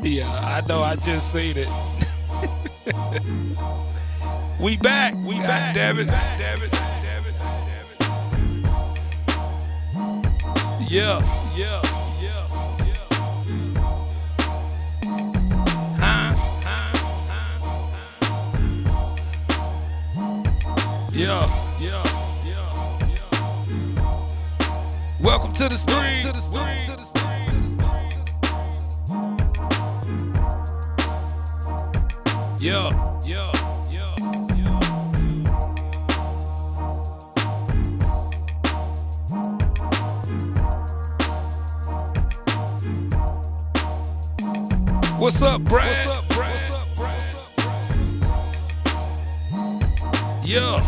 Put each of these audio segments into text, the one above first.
Yeah, I know, I just seen it. We back, damn it. Yeah. Yeah. Welcome to the stream. Yeah. What's up, Brad? Yeah.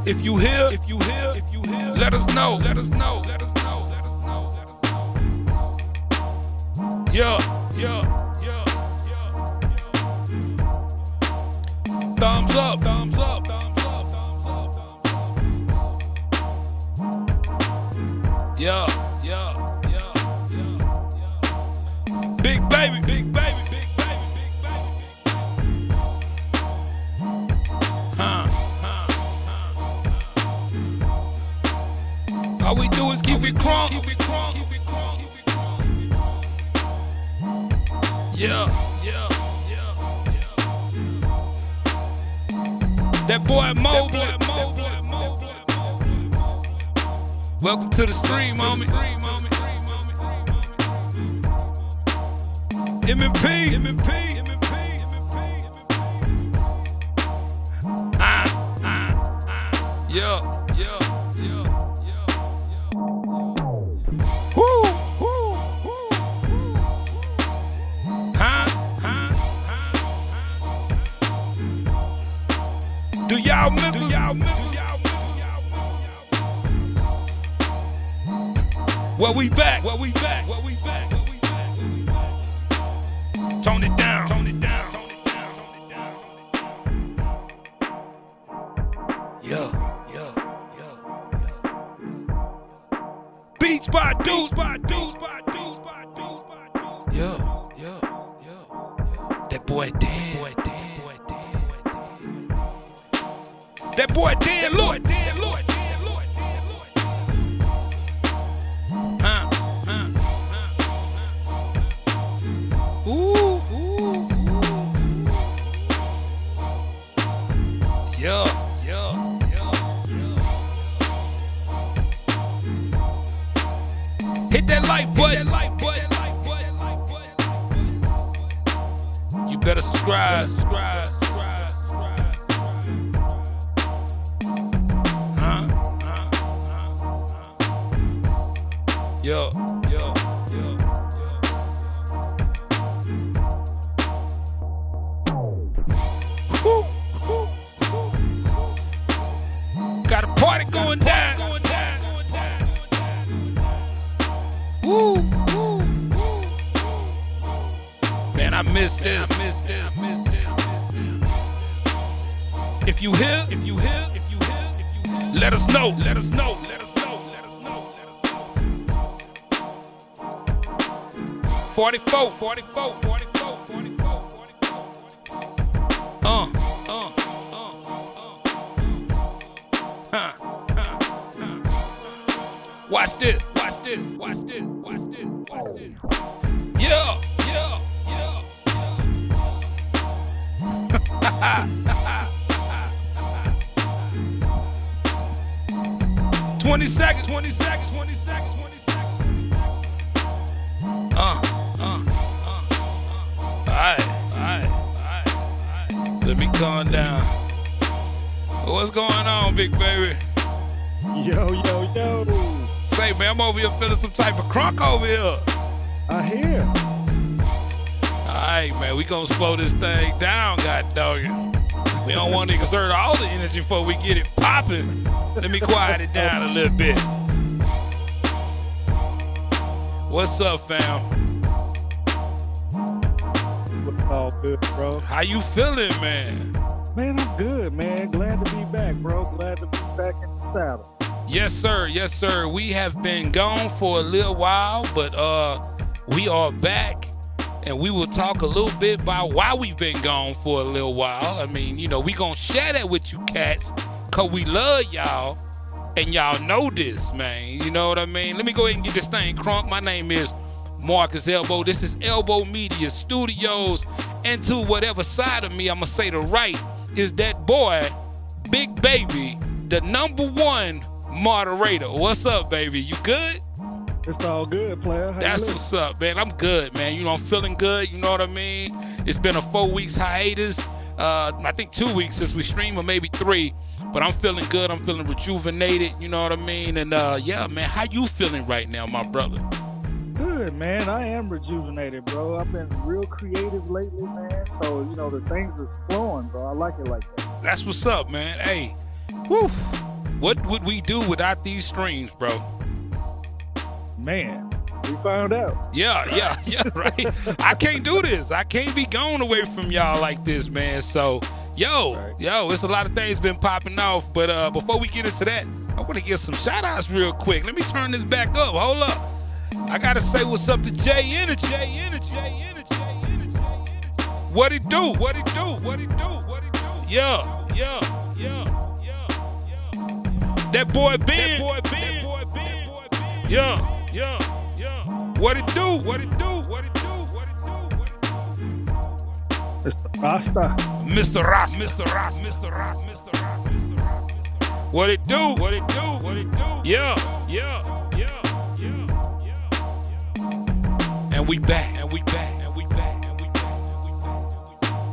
If you hear, let us know. Yeah. Thumbs up. Yeah. Big baby. All we do is keep it crunk. Yeah. That boy Mobile. Welcome to the stream, homie. M&P. Yeah. Do y'all miss us? Well, we back. Tone it down. Yeah. Beats by dudes. Yeah. That boy Dan. That boy Dan, look. Ooh. Yeah. Hit that like button. You better subscribe. Yo. Got a party going down. Woo. Man, I missed this. If you hear, let us know. 44. Watch this. Yeah. 20 seconds. Alright. Let me calm down. What's going on, big baby? Yo. say, man, I'm over here feeling some type of crunk over here. I hear. All right, man, we gonna slow this thing down, god dog it. We don't want to exert all the energy before we get it popping. Let me quiet it down a little bit. What's up, fam? What's all good, bro? How you feeling, man? Man, I'm good, man. Glad to be back, bro. Glad to be back in the saddle. Yes, sir. Yes, sir. We have been gone for a little while, but we are back. And we will talk a little bit about why we've been gone for a little while. I mean, you know, we gonna share that with you cats, cause we love y'all, and y'all know this, man. You know what I mean? Let me go ahead and get this thing crunk. My name is Marcus Elbow. This is Elbow Media Studios, and to whatever side of me, I'ma say the right, is that boy, Big Baby, the #1 moderator. What's up, baby? You good? It's all good, player. How That's you what's up, man. I'm good, man. You know, I'm feeling good. You know what I mean? It's been a 4 weeks hiatus. I think 2 weeks since we streamed, or maybe 3. But I'm feeling good. I'm feeling rejuvenated. You know what I mean? And yeah, man, how you feeling right now, my brother? Good, man. I am rejuvenated, bro. I've been real creative lately, man. So, you know, the things is flowing, bro. I like it like that. That's what's up, man. Hey, whew. What would we do without these streams, bro? Man, we found out. Yeah, right. I can't do this. I can't be gone away from y'all like this, man. So, yo, it's a lot of things been popping off. But before we get into that, I want to get some shout outs real quick. Let me turn this back up. Hold up. I got to say what's up to Jay Energy. What it do? Yeah. That boy Ben. Yeah. What it do? Mr. Rasta. Mr. Ross. What it do? Yeah. And we back.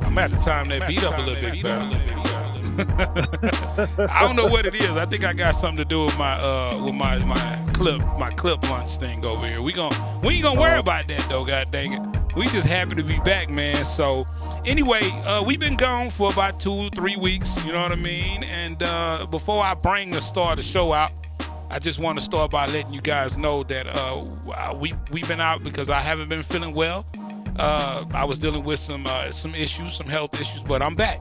I'm at the time that beat up a little bit better. I don't know what it is. I think I got something to do with my clip lunch thing over here. We ain't gonna worry about that though, god dang it. We just happy to be back, man. So anyway, we've been gone for about 2-3 weeks, you know what I mean? And before I bring the show out, I just want to start by letting you guys know that we've been out because I haven't been feeling well. I was dealing with some issues, some health issues, but I'm back.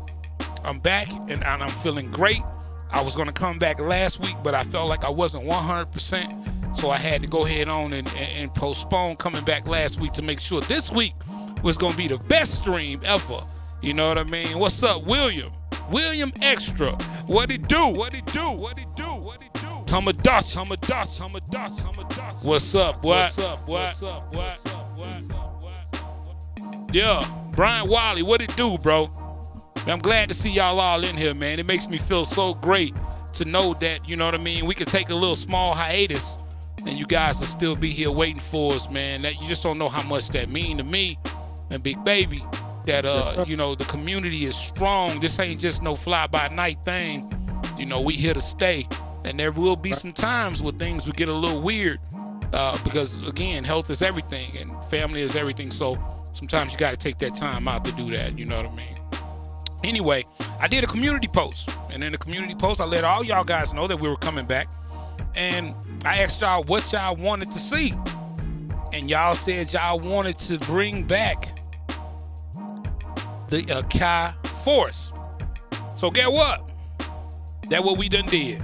And I'm feeling great. I was going to come back last week, but I felt like I wasn't 100%. So I had to go ahead on and postpone coming back last week to make sure this week was going to be the best stream ever. You know what I mean? What's up, William? William Extra. What it do? Tomodachi. What's up? What? Yeah, Brian Wiley. What it do, bro? I'm glad to see y'all all in here, man. It makes me feel so great to know that, you know what I mean, we could take a little small hiatus and you guys will still be here waiting for us, man. That you just don't know how much that mean to me and Big Baby, that, you know, the community is strong. This ain't just no fly-by-night thing. You know, we here to stay. And there will be some times where things will get a little weird because, again, health is everything and family is everything. So sometimes you got to take that time out to do that, you know what I mean? Anyway, I did a community post, and in the community post, I let all y'all guys know that we were coming back, and I asked y'all what y'all wanted to see, and y'all said y'all wanted to bring back the Akai Force. So get what? That's what we done did.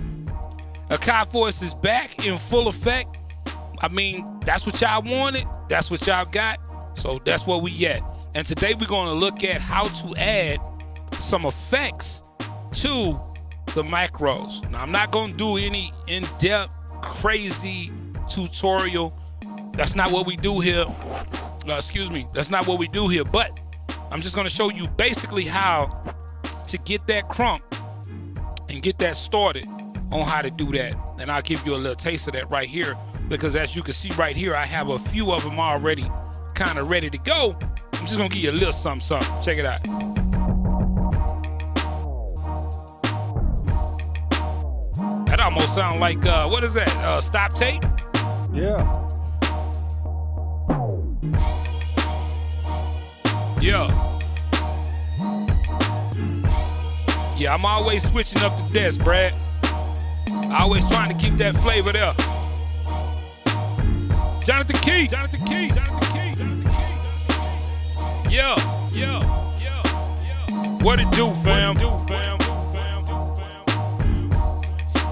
Akai Force is back in full effect. I mean, that's what y'all wanted. That's what y'all got. So that's what we at. And today we're going to look at how to add some effects to the macros. Now, I'm not going to do any in-depth, crazy tutorial. That's not what we do here. That's not what we do here. But I'm just going to show you basically how to get that crunk and get that started on how to do that. And I'll give you a little taste of that right here, because as you can see right here, I have a few of them already kind of ready to go. I'm just going to give you a little something. Check it out. That almost sound like, what is that? Stop tape? Yeah. Yeah. Yeah, I'm always switching up the desk, Brad. Always trying to keep that flavor there. Jonathan Key. Yeah. What it do, fam?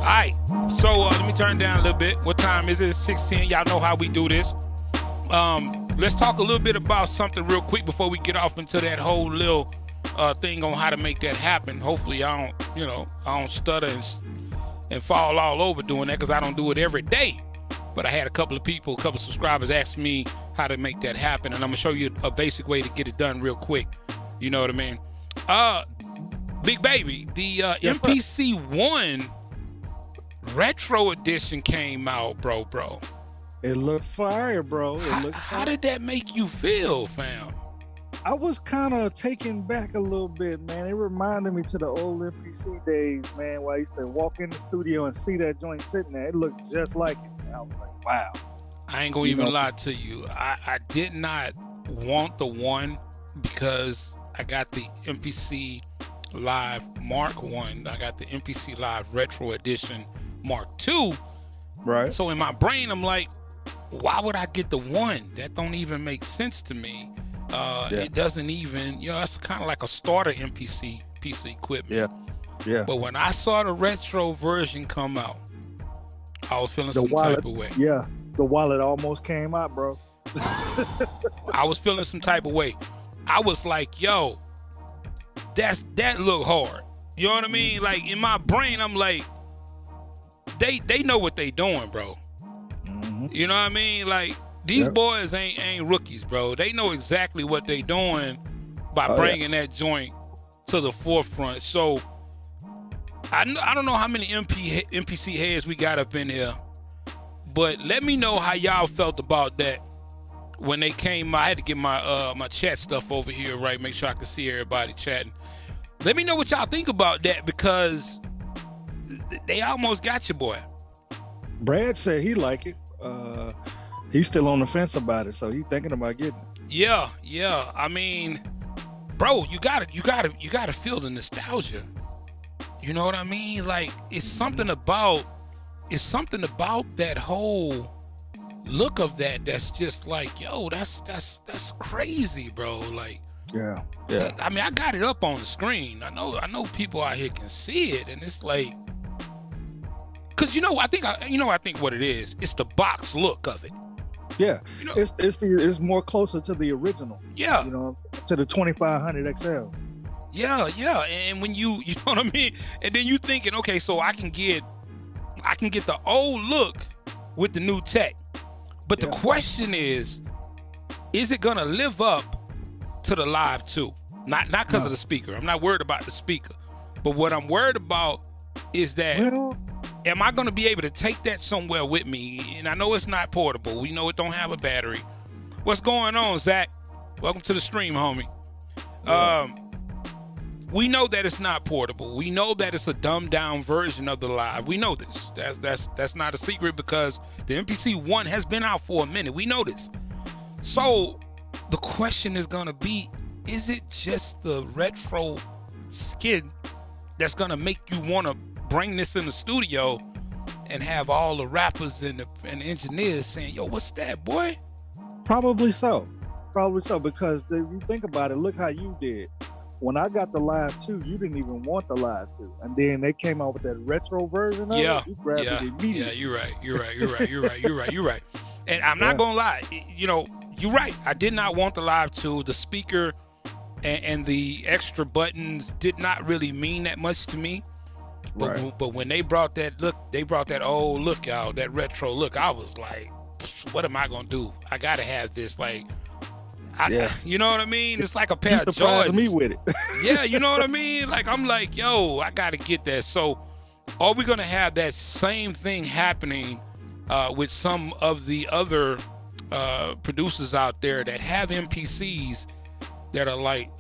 Alright, so let me turn down a little bit. What time is it? It's 6:10. Y'all know how we do this. Let's talk a little bit about something real quick before we get off into that whole little thing on how to make that happen. Hopefully I don't stutter and fall all over doing that, because I don't do it every day. But I had a couple of subscribers ask me how to make that happen, and I'm gonna show you a basic way to get it done real quick. You know what I mean? Big baby, the MPC 1 retro edition came out, bro. It looked fire, bro. How did that make you feel, fam? I was kind of taken back a little bit, man. It reminded me to the old MPC days, man, where I used to walk in the studio and see that joint sitting there. It looked just like it. And I was like, wow. I ain't gonna even lie to you. I did not want the 1 because I got the MPC Live Mark 1. I got the MPC Live Retro Edition Mark 2. Right. So in my brain, I'm like, why would I get the 1? That don't even make sense to me. It doesn't even, it's kind of like a starter MPC PC equipment. Yeah. But when I saw the retro version come out, I was feeling some type of way. Yeah, the wallet almost came out, bro. I was feeling some type of way. I was like, yo, that look hard. You know what I mean? Like, in my brain, I'm like, they know what they doing, bro. Mm-hmm. You know what I mean? Like, these boys ain't rookies, bro. They know exactly what they doing by bringing that joint to the forefront. So I don't know how many MPC heads we got up in here, but let me know how y'all felt about that when they came. I had to get my my chat stuff over here, right? Make sure I can see everybody chatting. Let me know what y'all think about that, because they almost got you, boy. Brad said he like it. He's still on the fence about it, so he's thinking about getting it. Yeah. I mean, bro, you gotta feel the nostalgia. You know what I mean? Like, it's something about that whole look of that's just like, yo, that's crazy, bro. Like, yeah. I mean, I got it up on the screen. I know people out here can see it, and it's like, cause I think what it is. It's the box look of it. Yeah, it's more closer to the original. Yeah, to the 2500 XL. Yeah, and when you know what I mean, and then you thinking, okay, so I can get the old look with the new tech, but the question is it gonna live up to the Live 2? Not because of the speaker. I'm not worried about the speaker, but what I'm worried about is that. Am I going to be able to take that somewhere with me? And I know it's not portable. We know it don't have a battery. What's going on, Zach? Welcome to the stream, homie. We know that it's not portable. We know that it's a dumbed down version of the Live. We know this. That's not a secret, because the MPC 1 has been out for a minute. We know this. So the question is going to be, is it just the retro skin that's going to make you want to bring this in the studio and have all the rappers and the engineers saying, yo, what's that, boy? Probably so, because if you think about it, look how you did. When I got the Live 2, you didn't even want the Live 2. And then they came out with that retro version of it. You grabbed it immediately. Yeah, you're right. And I'm not going to lie. You're right. I did not want the Live 2. The speaker and the extra buttons did not really mean that much to me. But when they brought that old look out, that retro look, I was like, what am I gonna do? I gotta have this. Like, you know what I mean? It's like a pair of Jordans. Surprised me with it. Yeah, you know what I mean? Like, I'm like, yo, I gotta get that. So, are we gonna have that same thing happening with some of the other producers out there that have MPCs that are like,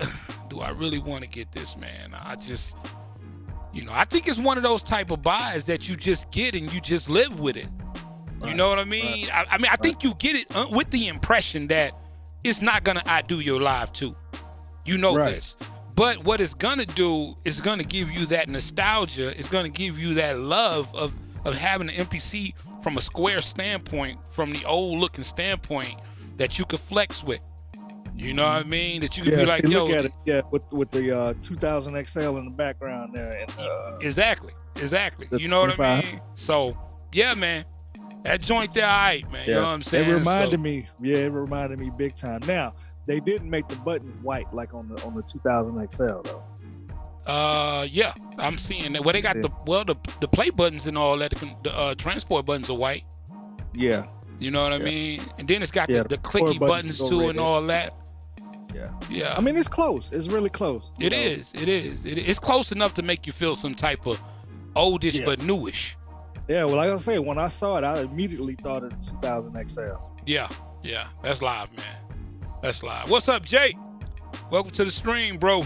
do I really want to get this, man? I think it's one of those type of buys that you just get and you just live with it. You know what I mean? I think you get it with the impression that it's not gonna outdo your Live 2. You know this. But what it's gonna do is gonna give you that nostalgia. It's gonna give you that love of having an MPC from a square standpoint, from the old looking standpoint that you could flex with. You know what I mean? That you could be like, yo, look at it, with the 2000 XL in the background there. And, exactly. You know what I mean? So yeah, man, that joint there, all right, man. You know what I'm saying? It reminded me big time. Now they didn't make the buttons white like on the 2000 XL though. Yeah, I'm seeing that. Well, they got the play buttons and all that. The transport buttons are white. Yeah. You know what I mean? And then it's got the clicky buttons too and all that. Yeah. I mean, it's close. It's really close. It is. It's close enough to make you feel some type of oldish but newish. Yeah, well, like I say, when I saw it, I immediately thought of the 2000 XL. Yeah. That's live, man. That's live. What's up, Jake? Welcome to the stream, bro.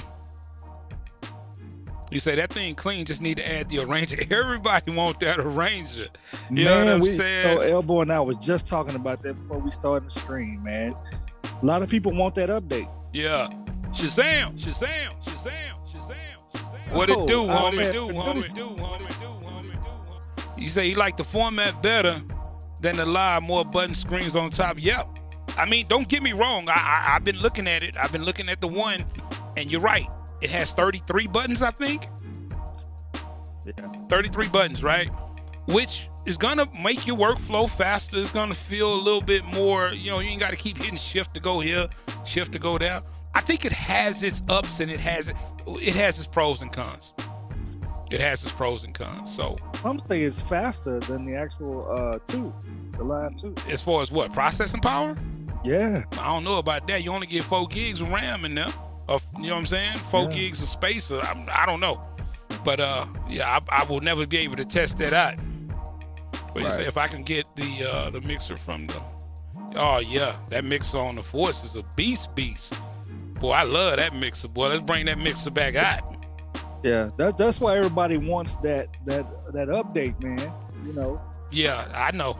You say that thing clean, just need to add the arranger. Everybody want that arranger. You know what I'm saying? So Elbow and I was just talking about that before we started the stream, man. A lot of people want that update. Yeah. Shazam. What it do, He say he like the format better than the live, more button screens on top. Yep. I mean, don't get me wrong. I've been looking at it. I've been looking at the one, and you're right. It has 33 buttons, I think. Yeah. 33 buttons, right? Which is gonna make your workflow faster. It's gonna feel a little bit more, you ain't gotta keep hitting shift to go here, shift to go there. I think it has its ups and it has its pros and cons. So some say it's faster than the actual the Live 2. As far as what, processing power? Yeah. I don't know about that. You only get 4 gigs of RAM in there. You know what I'm saying? 4 gigs of space. I don't know. But I will never be able to test that out. But you say if I can get the mixer from that mixer on the Force is a beast. Boy, I love that mixer. Boy, let's bring that mixer back out. Yeah, that's why everybody wants that update, man. You know. Yeah, I know.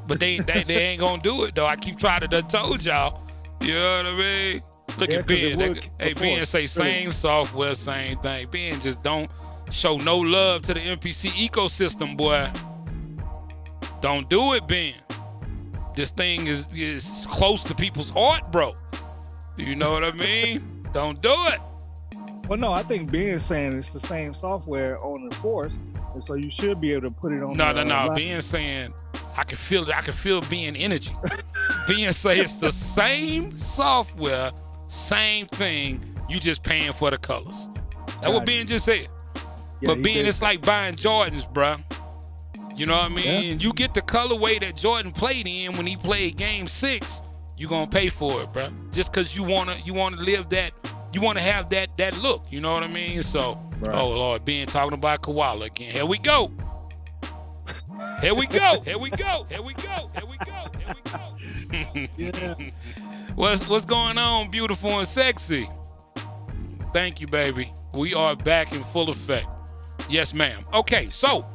But they ain't gonna do it though. I keep trying to told y'all. You know what I mean? Look at Ben. Ben say same software, same thing. Ben just don't show no love to the MPC ecosystem, boy. Don't do it, Ben. This thing is close to people's heart, bro. You know what I mean? Don't do it. Well, no, I think Ben's saying it's the same software on the Force, and so you should be able to put it on. No. Ben's saying I can feel it. I can feel Ben energy. Ben say it's the same software, same thing. You just paying for the colors. That's what Ben just said. Yeah, but Ben, it's like buying Jordans, bro. You know what I mean? Yeah. You get the colorway that Jordan played in when he played Game 6. You gonna pay for it, bro. Just cause you wanna live that. You wanna have that look. You know what I mean? So, Oh Lord, Ben talking about Koala again. Here we go. Yeah. What's going on, beautiful and sexy? Thank you, baby. We are back in full effect. Yes, ma'am. Okay, so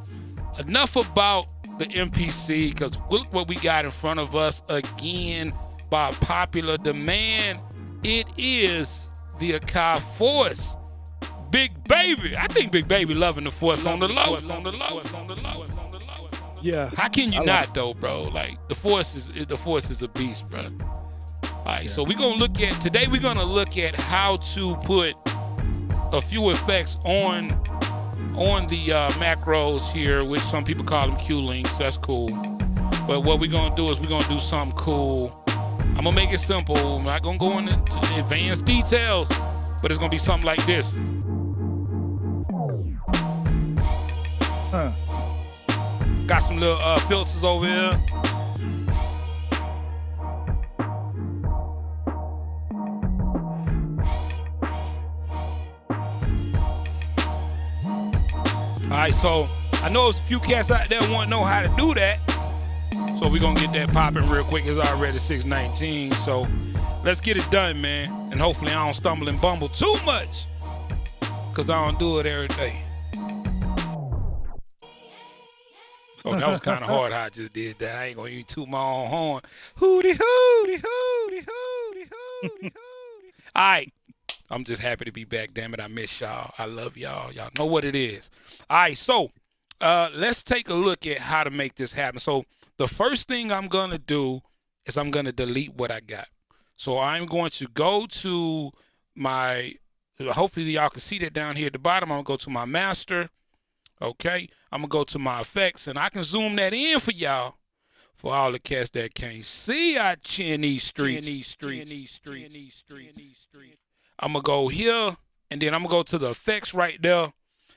enough about the MPC, because look what we got in front of us again by popular demand. It is the Akai Force. Big Baby. I think Big Baby loving the Force on the low. Yeah. How can you not though, bro? Like the Force is a beast, bro. All right, so we're gonna look at how to put a few effects on the macros here, which some people call them Q links. That's cool. But what we're gonna do is we're gonna do something cool. I'm gonna make it simple. I'm not gonna go into advanced details, but it's gonna be something like this. Got some little filters over here. All right, so I know there's a few cats out there want to know how to do that. So we're going to get that popping real quick. It's already 6:19. So let's get it done, man. And hopefully I don't stumble and bumble too much, because I don't do it every day. Oh, that was kind of hard how I just did that. I ain't gonna even toot my own horn. Hootie, hootie, hootie, hootie, hootie, hootie. All right. I'm just happy to be back. Damn it, I miss y'all. I love y'all. Y'all know what it is. All right, so let's take a look at how to make this happen. So the first thing I'm going to do is I'm going to delete what I got. So I'm going to go to my, hopefully y'all can see that down here at the bottom. I'm going to go to my master. Okay. I'm going to go to my effects, and I can zoom that in for y'all. For all the cats that can't see out in these streets. I'm going to go here, and then I'm going to go to the effects right there.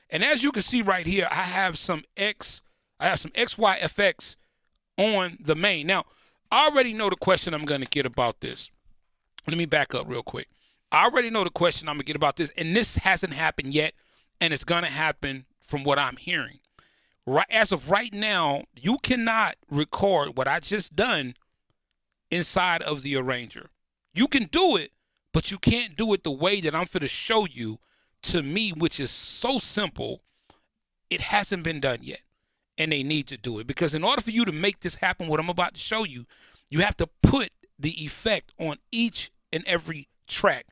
And as you can see right here, I have some XY effects on the main. Now, I already know the question I'm going to get about this. Let me back up real quick. I already know the question I'm going to get about this, and this hasn't happened yet, and it's going to happen from what I'm hearing. Right, as of right now, you cannot record what I just done inside of the arranger. You can do it, but you can't do it the way that I'm finna show you, to me, which is so simple. It hasn't been done yet, and they need to do it, because in order for you to make this happen, what I'm about to show you, you have to put the effect on each and every track,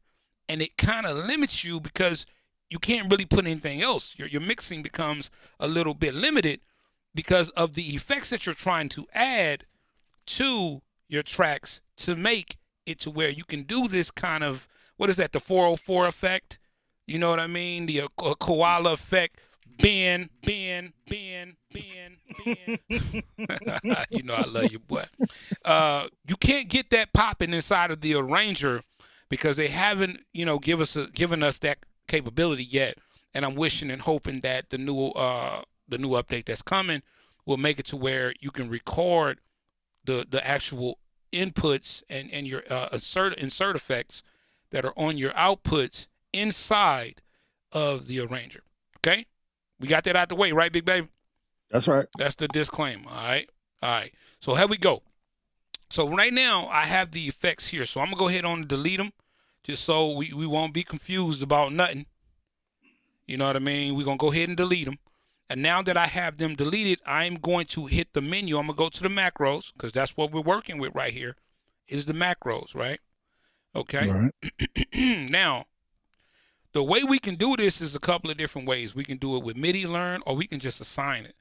and it kind of limits you because you can't really put anything else. Your mixing becomes a little bit limited because of the effects that you're trying to add to your tracks to make it to where you can do this kind of, what is that, the 404 effect? You know what I mean? The koala effect. Ben. You know I love you, boy. You can't get that popping inside of the arranger because they haven't, given us that capability yet. And I'm wishing and hoping that the new update that's coming will make it to where you can record the actual inputs and your insert effects that are on your outputs inside of the arranger. Okay? We got that out the way, right, big baby? That's right. That's the disclaimer. All right. So here we go. So right now I have the effects here. So I'm gonna go ahead on and delete them, just so we won't be confused about nothing. You know what I mean? We're gonna go ahead and delete them. And now that I have them deleted, I'm going to hit the menu. I'm gonna go to the macros, because that's what we're working with right here, is the macros, right? Okay. All right. Now, the way we can do this is a couple of different ways. We can do it with MIDI learn, or we can just assign it.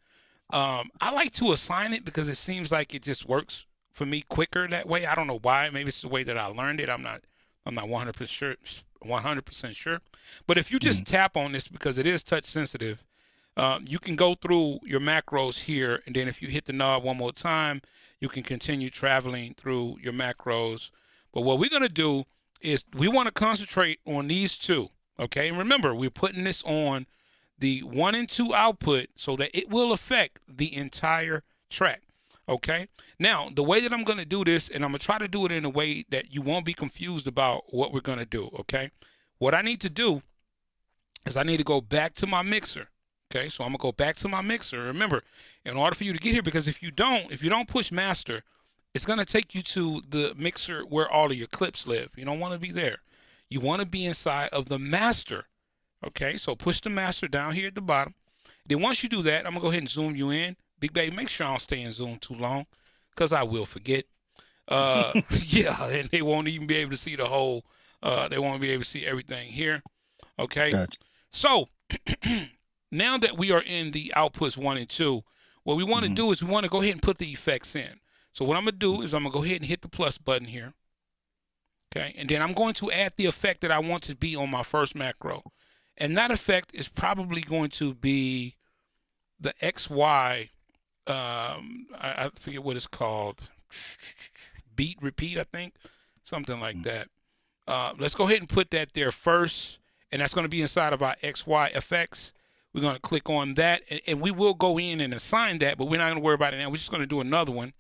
I like to assign it because it seems like it just works for me quicker that way. I don't know why. Maybe it's the way that I learned it. I'm not 100% sure. But if you just tap on this, because it is touch sensitive, you can go through your macros here, and then if you hit the knob one more time, you can continue traveling through your macros. But what we're gonna do is we want to concentrate on these two. Okay, and remember, we're putting this on the 1 and 2 output so that it will affect the entire track. Okay, now the way that I'm going to do this, and I'm going to try to do it in a way that you won't be confused about what we're going to do. Okay, what I need to do is I need to go back to my mixer. Okay, so I'm going to go back to my mixer. Remember, in order for you to get here, because if you don't push master, it's going to take you to the mixer where all of your clips live. You don't want to be there. You want to be inside of the master. Okay, so push the master down here at the bottom. Then once you do that, I'm going to go ahead and zoom you in. Big baby, make sure I don't stay in zoom too long, because I will forget. Yeah, and they won't even be able to see the whole, they won't be able to see everything here. Okay, gotcha. So now that we are in the outputs 1 and 2, what we want to do is we want to go ahead and put the effects in. So what I'm going to do is I'm going to go ahead and hit the plus button here. Okay, and then I'm going to add the effect that I want to be on my first macro. And that effect is probably going to be the XY, I forget what it's called, beat repeat, I think, something like that. Let's go ahead and put that there first, and that's going to be inside of our XY effects. We're going to click on that, and we will go in and assign that, but we're not going to worry about it now. We're just going to do another one.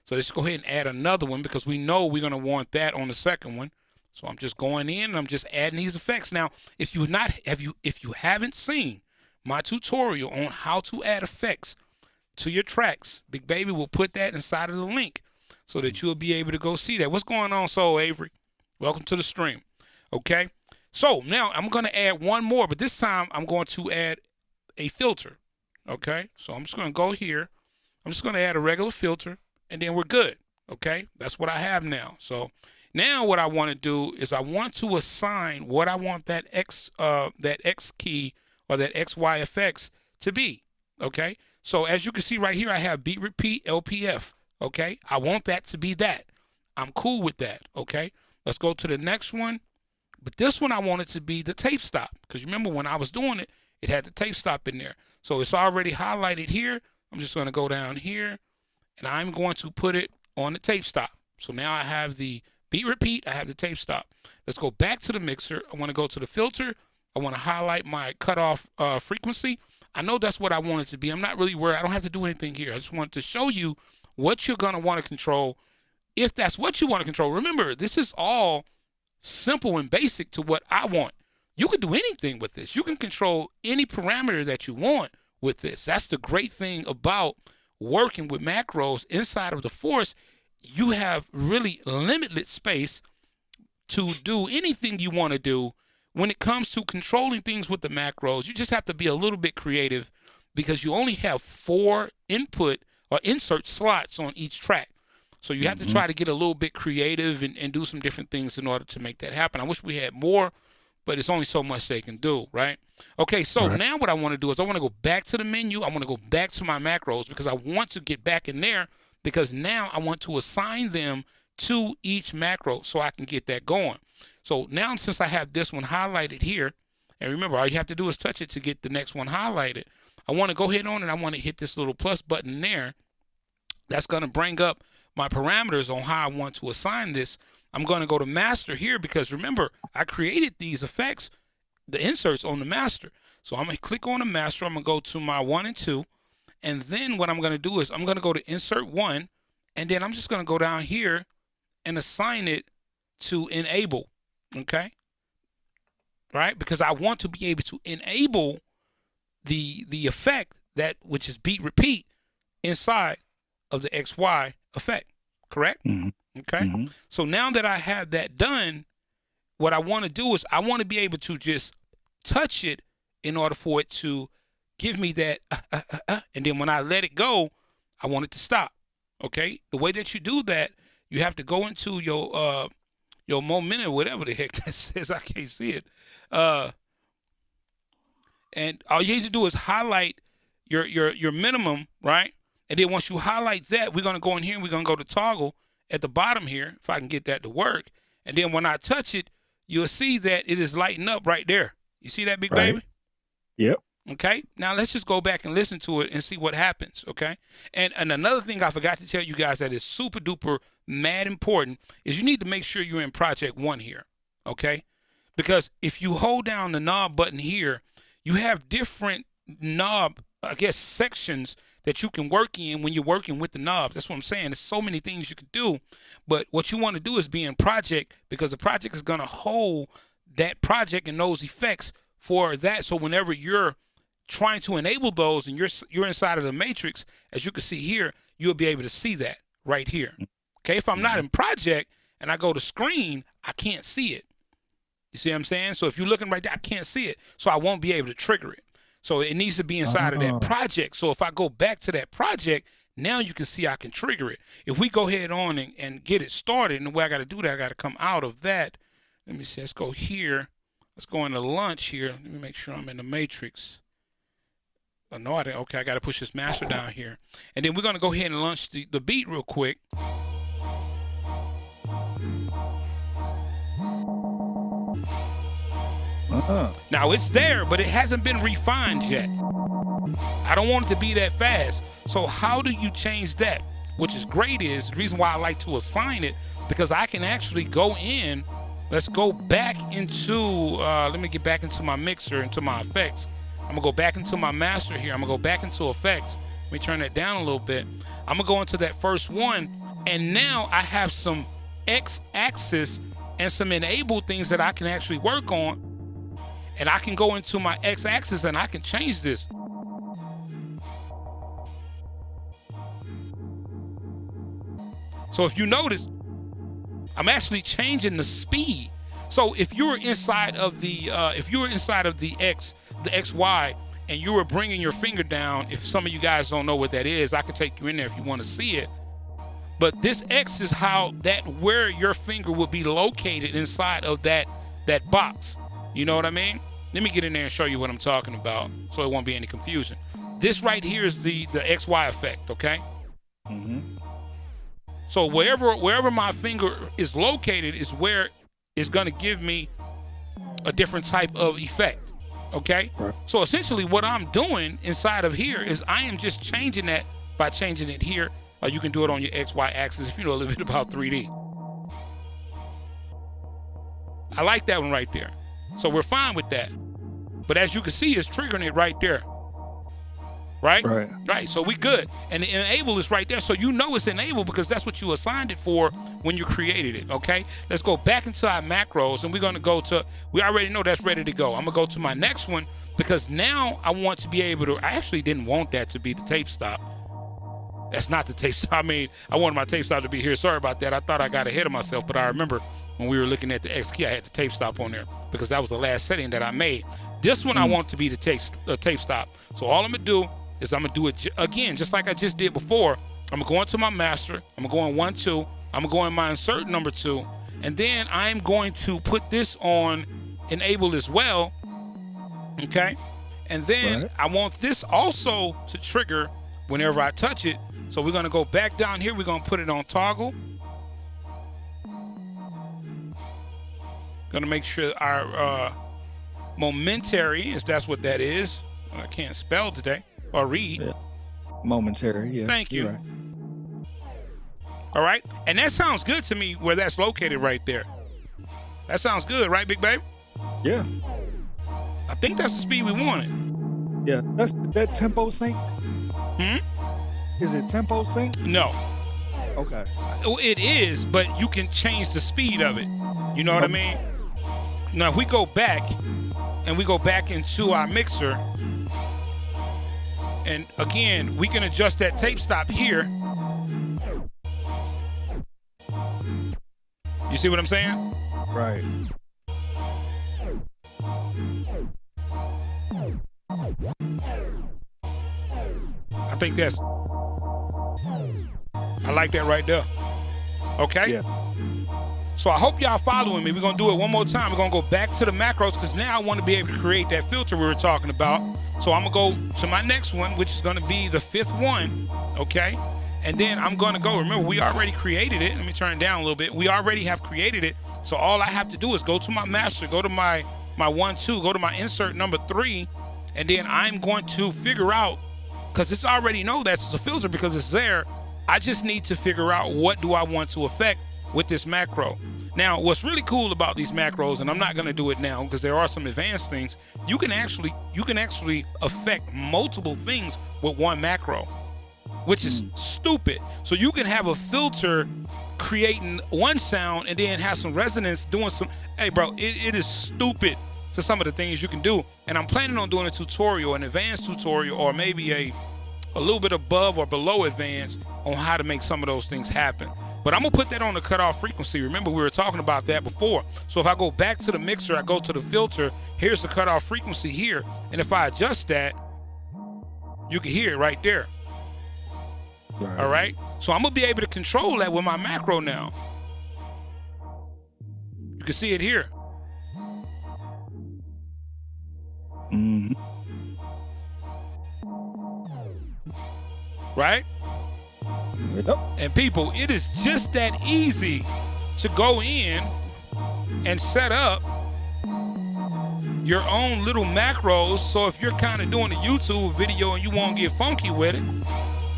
So let's go ahead and add another one, because we know we're going to want that on the second one. So I'm just going in and I'm just adding these effects. Now, if you haven't seen my tutorial on how to add effects to your tracks, Big Baby will put that inside of the link so that you'll be able to go see that. What's going on, Soul Avery? Welcome to the stream. Okay. So now I'm going to add one more, but this time I'm going to add a filter. Okay. So I'm just going to go here. I'm just going to add a regular filter, and then we're good. Okay, that's what I have now. So now what I want to do is I want to assign what I want that X key or that XY effects to be. Okay, so as you can see right here, I have beat repeat LPF. Okay, I want that to be that. I'm cool with that. Okay, let's go to the next one. But this one I want it to be the tape stop, because remember when I was doing it, it had the tape stop in there. So it's already highlighted here. I'm just going to go down here, and I'm going to put it on the tape stop. So now I have the beat repeat, I have the tape stop. Let's go back to the mixer. I want to go to the filter. I want to highlight my cutoff frequency. I know that's what I want it to be. I'm not really worried. I don't have to do anything here. I just want to show you what you're going to want to control if that's what you want to control. Remember, this is all simple and basic to what I want. You can do anything with this. You can control any parameter that you want with this. That's the great thing about working with macros inside of the Force. You have really limitless space to do anything you want to do. When it comes to controlling things with the macros, you just have to be a little bit creative, because you only have 4 input or insert slots on each track. So you have to try to get a little bit creative and do some different things in order to make that happen. I wish we had more, but it's only so much they can do, right? Okay, so now what I want to do is I want to go back to the menu. I want to go back to my macros, because I want to get back in there, because now I want to assign them to each macro so I can get that going. So now, since I have this one highlighted here, and remember, all you have to do is touch it to get the next one highlighted, I want to go ahead on and I want to hit this little plus button there. That's going to bring up my parameters on how I want to assign this. I'm going to go to master here, because remember, I created these effects, the inserts on the master. So I'm going to click on the master. I'm going to go to my 1 and 2. And then what I'm going to do is I'm going to go to insert 1. And then I'm just going to go down here and assign it to enable. Okay. Right. Because I want to be able to enable the effect, that which is beat repeat, inside of the XY effect. Correct? Okay. So now that I have that done, what I want to do is I want to be able to just touch it in order for it to give me that and then when I let it go, I want it to stop. Okay. The way that you do that, you have to go into your momentum, whatever the heck that says. I can't see it. And all you need to do is highlight your minimum, right? And then once you highlight that, we're going to go in here and we're going to go to toggle at the bottom here, if I can get that to work. And then when I touch it, you'll see that it is lighting up right there. You see that, big baby? Yep. Okay. Now let's just go back and listen to it and see what happens. Okay. And another thing I forgot to tell you guys that is super duper mad important is you need to make sure you're in project 1 here. Okay. Because if you hold down the knob button here, you have different knob, I guess, sections that you can work in when you're working with the knobs. That's what I'm saying. There's so many things you could do. But what you want to do is be in project, because the project is going to hold that project and those effects for that. So whenever you're trying to enable those and you're inside of the matrix, as you can see here, you'll be able to see that right here. Okay. If I'm not in project and I go to screen, I can't see it. You see what I'm saying? So if you're looking right there, I can't see it. So I won't be able to trigger it. So it needs to be inside of that project. So if I go back to that project, now you can see I can trigger it. If we go ahead on and get it started, and the way I got to do that, I got to come out of that. Let me see. Let's go here. Let's go into lunch here. Let me make sure I'm in the matrix. Oh, no, I didn't. Okay, I got to push this master down here. And then we're going to go ahead and launch the beat real quick. Now it's there, but it hasn't been refined yet. I don't want it to be that fast. So how do you change that? Which is great is the reason why I like to assign it, because I can actually go in. Let's go back into, let me get back into my mixer, into my effects. I'm gonna go back into my master here. I'm gonna go back into effects. Let me turn that down a little bit. I'm gonna go into that first one, and now I have some X-axis and some enable things that I can actually work on. And I can go into my X-axis and I can change this. So if you notice, I'm actually changing the speed. So if you're inside of the X, the XY, and you were bringing your finger down, if some of you guys don't know what that is, I could take you in there if you want to see it. But this X is where your finger will be located inside of that box. You know what I mean? Let me get in there and show you what I'm talking about so it won't be any confusion. This right here is the XY effect, okay? Mm-hmm. So wherever my finger is located is where it's gonna give me a different type of effect, okay? Right. So essentially what I'm doing inside of here is I am just changing that by changing it here, or you can do it on your XY axis if you know a little bit about 3D. I like that one right there. So we're fine with that. But as you can see, it's triggering it right there. Right? Right. So we good. And the enable is right there. So you know it's enabled because that's what you assigned it for when you created it. Okay? Let's go back into our macros, and we're going to go to, we already know that's ready to go. I'm going to go to my next one because now I want to be able to, I actually didn't want that to be the tape stop. That's not the tape stop. I mean, I wanted my tape stop to be here. Sorry about that. I thought I got ahead of myself, but I remember when we were looking at the X key, I had the tape stop on there because that was the last setting that I made. This one I want to be the tape stop. So all I'm going to do is I'm going to do it again, just like I just did before. I'm going to go into my master. I'm going to go in 1, 2. I'm going to go in my insert number 2. And then I'm going to put this on enable as well. Okay. And then I want this also to trigger whenever I touch it. So we're going to go back down here. We're going to put it on toggle. Going to make sure our momentary, if that's what that is. I can't spell today. Or read. Yeah. Momentary, yeah. Thank you. Right. All right. And that sounds good to me where that's located right there. That sounds good, right, Big Babe? Yeah. I think that's the speed we wanted. Yeah. That's that tempo sync? Is it tempo sync? No. Okay. It is, but you can change the speed of it. You know what I mean? Now, if we go back and we go back into our mixer, and again, we can adjust that tape stop here. You see what I'm saying? Right. I think that's, I like that right there. Okay? Yeah. So I hope y'all following me. We're going to do it one more time. We're going to go back to the macros because now I want to be able to create that filter we were talking about. So I'm going to go to my next one, which is going to be the 5th one, okay? And then I'm going to go, remember, we already created it. Let me turn it down a little bit. We already have created it. So all I have to do is go to my master, go to my 1, 2, go to my insert number 3, and then I'm going to figure out, because it's already know that's a filter because it's there. I just need to figure out what do I want to affect with this macro. Now, what's really cool about these macros, and I'm not going to do it now because there are some advanced things, you can actually affect multiple things with one macro, which is stupid. So you can have a filter creating one sound and then have some resonance doing some, hey bro, it is stupid to some of the things you can do. And I'm planning on doing a tutorial, an advanced tutorial, or maybe a little bit above or below advanced on how to make some of those things happen. But I'm going to put that on the cutoff frequency. Remember, we were talking about that before. So if I go back to the mixer, I go to the filter, here's the cutoff frequency here. And if I adjust that, you can hear it right there. Right. All right? So I'm going to be able to control that with my macro now. You can see it here. Mm-hmm. Right? Yep. And people, it is just that easy to go in and set up your own little macros. So if you're kind of doing a YouTube video and you want to get funky with it,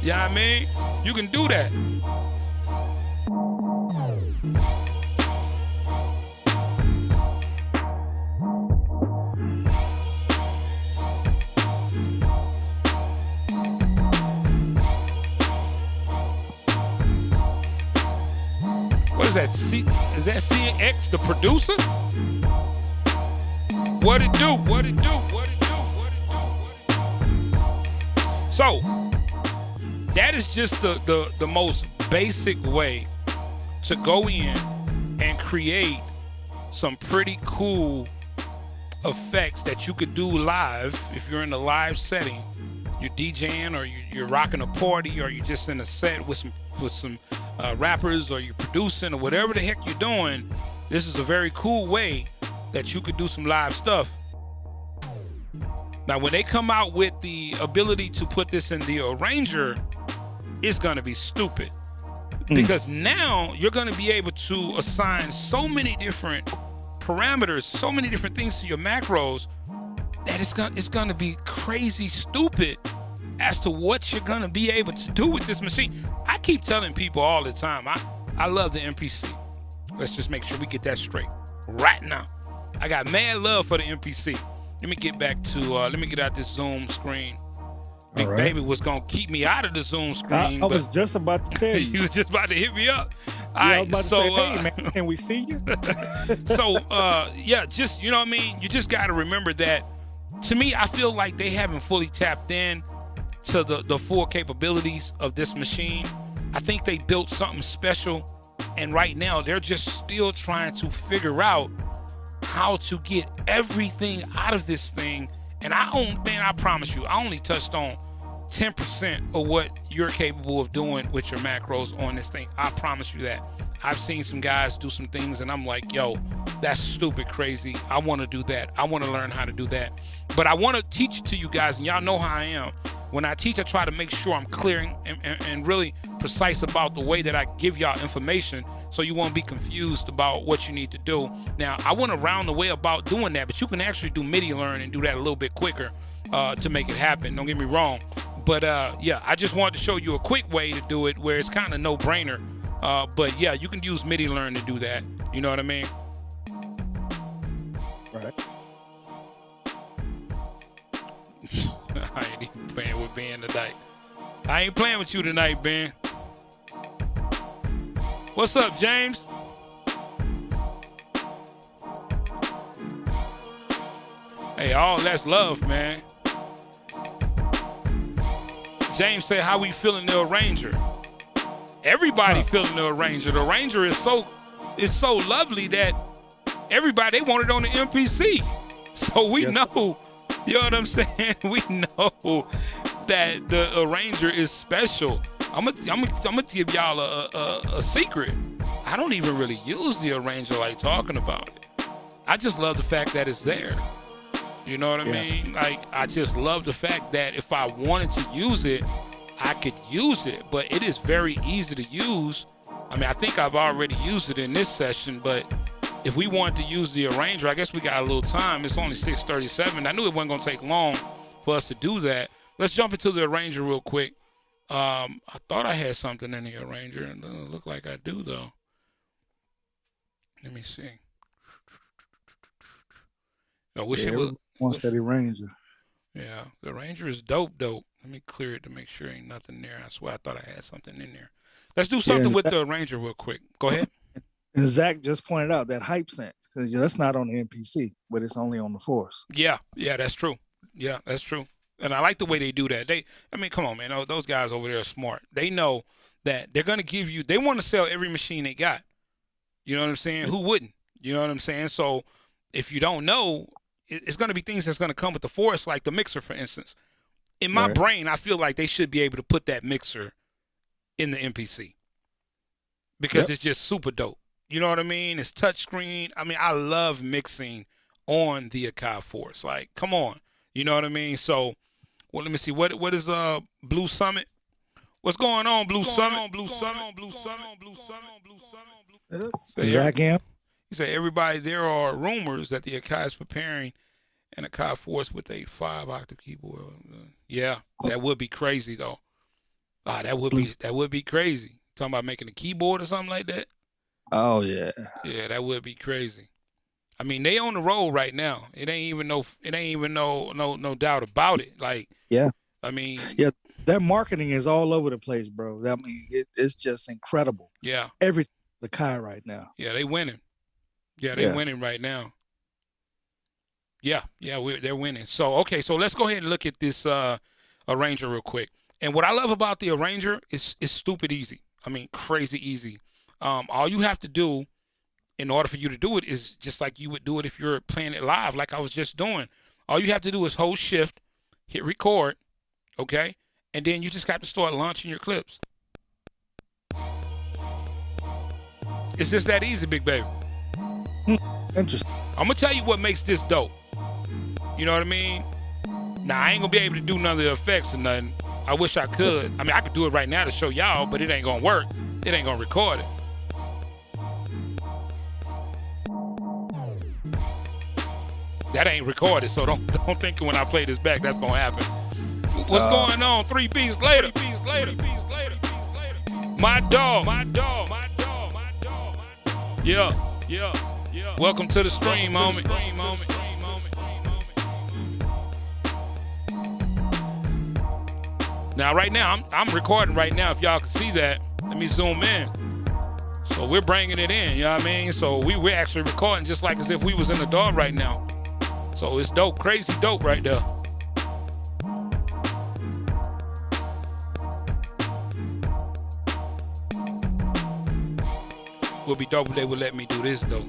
you know what I mean? You can do that. Is that CX, the producer? What it do? What it do? What it do? What it do? What it do? So that is just the most basic way to go in and create some pretty cool effects that you could do live if you're in a live setting. You're DJing, or you're rocking a party, or you're just in a set with some rappers, or you're producing, or whatever the heck you're doing. This is a very cool way that you could do some live stuff. Now, when they come out with the ability to put this in the arranger, it's going to be stupid. Because now you're going to be able to assign so many different parameters, so many different things to your macros, that it's going to be crazy stupid as to what you're going to be able to do with this machine. I keep telling people all the time, I love the MPC. Let's just make sure we get that straight right now. I got mad love for the MPC. Let me get back to, let me get out this Zoom screen. Big Baby was going to keep me out of the Zoom screen. I was just about to tell you. You was just about to hit me up. I was about to say, hey, man, can we see you? So, yeah, just, you know what I mean? You just got to remember that. To me, I feel like they haven't fully tapped in to the full capabilities of this machine. I think they built something special, and right now they're just still trying to figure out how to get everything out of this thing. And I promise you, I only touched on 10% of what you're capable of doing with your macros on this thing. I promise you that. I've seen some guys do some things, and I'm like, yo, that's stupid crazy. I want to do that. I want to learn how to do that. But I want to teach it to you guys, and y'all know how I am. When I teach, I try to make sure I'm clear and really precise about the way that I give y'all information, so you won't be confused about what you need to do. Now, I went around the way about doing that, but you can actually do MIDI learn and do that a little bit quicker to make it happen. Don't get me wrong. But yeah, I just wanted to show you a quick way to do it where it's kind of no-brainer. But yeah, you can use MIDI learn to do that. You know what I mean? Right. I ain't even playing with Ben tonight. I ain't playing with you tonight, Ben. What's up, James? Hey, all that's love, man. James said, how we feeling the arranger? Everybody feeling the arranger. The arranger is so lovely that everybody, they want it on the MPC. So we know, you know what I'm saying? We know that the arranger is special. I'm gonna give y'all a secret. I don't even really use the arranger like talking about it. I just love the fact that it's there. You know what I mean? Like, I just love the fact that if I wanted to use it, I could use it. But it is very easy to use. I mean, I think I've already used it in this session, but if we wanted to use the arranger, I guess we got a little time. It's only 6:37. I knew it wasn't gonna take long for us to do that. Let's jump into the arranger real quick. I thought I had something in the arranger, and it doesn't look like I do though. Let me see. I wish it was one steady arranger. Yeah, the arranger is dope. Let me clear it to make sure ain't nothing there. I swear I thought I had something in there. Let's do something with the arranger real quick. Go ahead. And Zach just pointed out that hype sense, because that's not on the MPC, but it's only on the Force. Yeah, that's true. Yeah, that's true. And I like the way they do that. I mean, come on, man. Those guys over there are smart. They know that they're going to give you, they want to sell every machine they got. You know what I'm saying? Who wouldn't? You know what I'm saying? So if you don't know, it's going to be things that's going to come with the Force, like the mixer, for instance. In my brain, I feel like they should be able to put that mixer in the MPC because it's just super dope. You know what I mean? It's touchscreen. I mean, I love mixing on the Akai Force. Like, come on. You know what I mean? So, well, let me see. What is Blue Summit? What's going on, Blue Summit? Zach Am? He said, everybody, there are rumors that the Akai is preparing an Akai Force with a 5-octave keyboard. Yeah, that would be crazy, though. That would be crazy. Talking about making a keyboard or something like that. Oh yeah. Yeah, that would be crazy. I mean, they on the road right now. It ain't even no doubt about it. Like, I mean, their marketing is all over the place, bro. I mean, it's just incredible. Yeah. Every the Kai right now. Yeah, they winning. Yeah, they winning right now. Yeah, they're winning. So, okay, so let's go ahead and look at this arranger real quick. And what I love about the arranger is stupid easy. I mean, crazy easy. All you have to do in order for you to do it is just like you would do it if you're playing it live, like I was just doing. All you have to do is hold shift, hit record, okay? And then you just got to start launching your clips. It's just that easy, big baby. Interesting. I'm gonna tell you what makes this dope. You know what I mean? Now, I ain't gonna be able to do none of the effects or nothing. I wish I could. I mean, I could do it right now to show y'all, but it ain't gonna work. It ain't gonna record it. That ain't recorded, so don't think when I play this back that's gonna happen. What's going on? 3 beats later. My dog. Yeah. Welcome to the stream, homie. Now, right now, I'm recording right now. If y'all can see that, let me zoom in. So we're bringing it in, you know what I mean? So we're actually recording just like as if we was in the door right now. So it's dope, crazy dope right there. Would be dope if they would let me do this though.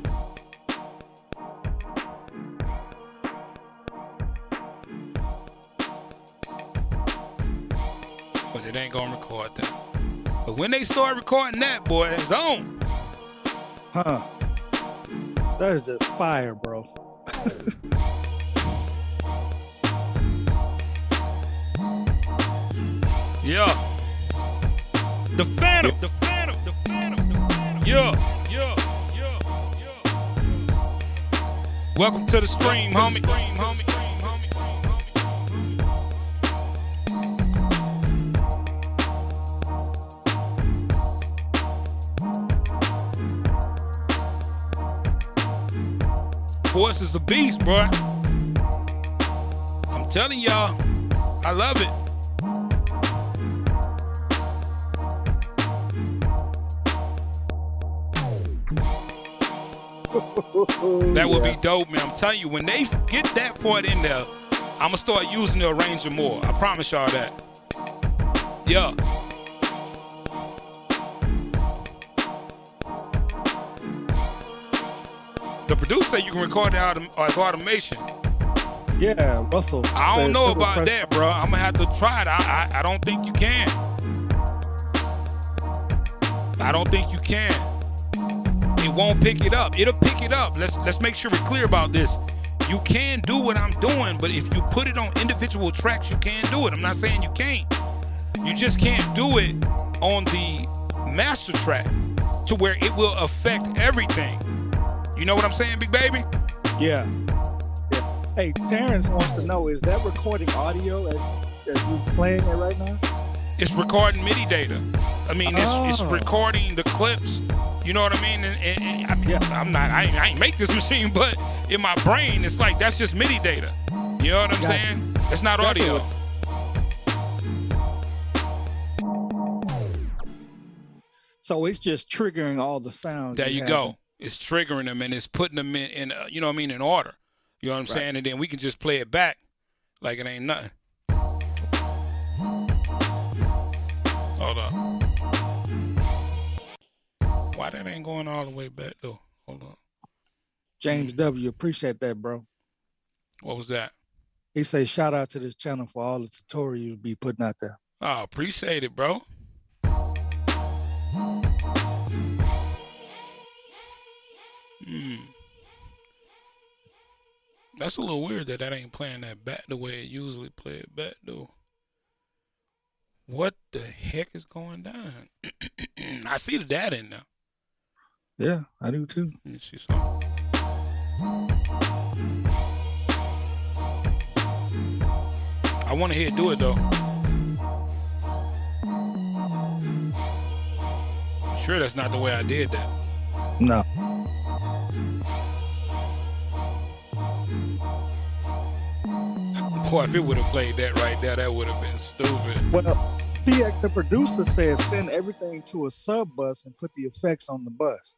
But it ain't gonna record that. But when they start recording that, boy, it's on. Huh. That is just fire, bro. Yeah. The Phantom. Yeah. Welcome to the stream, homie. Force is a beast, bro. I'm telling y'all, I love it. That would be dope, man. I'm telling you, when they get that part in there, I'm gonna start using the arranger more. I promise y'all that. Yeah. The producer said you can record it as automation. Yeah, Russell. I don't know about that, bro. I'm gonna have to try it. I don't think you can. I don't think you can. It won't pick it up. It'll pick it up. Let's make sure we're clear about this. You can do what I'm doing, but if you put it on individual tracks, you can do it. I'm not saying you can't. You just can't do it on the master track to where it will affect everything. You know what I'm saying, big baby? Yeah. Hey, Terrence wants to know, is that recording audio as you playing it right now? It's recording MIDI data. I mean, it's recording the clips. You know what I mean? And I mean, yeah. I ain't make this machine, but in my brain, it's like that's just MIDI data. You know what I'm saying? It's not audio. So it's just triggering all the sounds. There you go. It's triggering them and it's putting them in you know what I mean, in order. You know what I'm saying? And then we can just play it back like it ain't nothing. Hold on. Why that ain't going all the way back though? Hold on. James W, appreciate that, bro. What was that? He says shout out to this channel for all the tutorials you be putting out there. Oh, appreciate it, bro. That's a little weird that ain't playing that back the way it usually play it back though. What the heck is going down? I see the data in there. Yeah, I do too. Let me see something. I want to hear it do it though. Sure, that's not the way I did that. No. Boy, if it would have played that right there, that would have been stupid. Well, see, the producer says send everything to a sub bus and put the effects on the bus.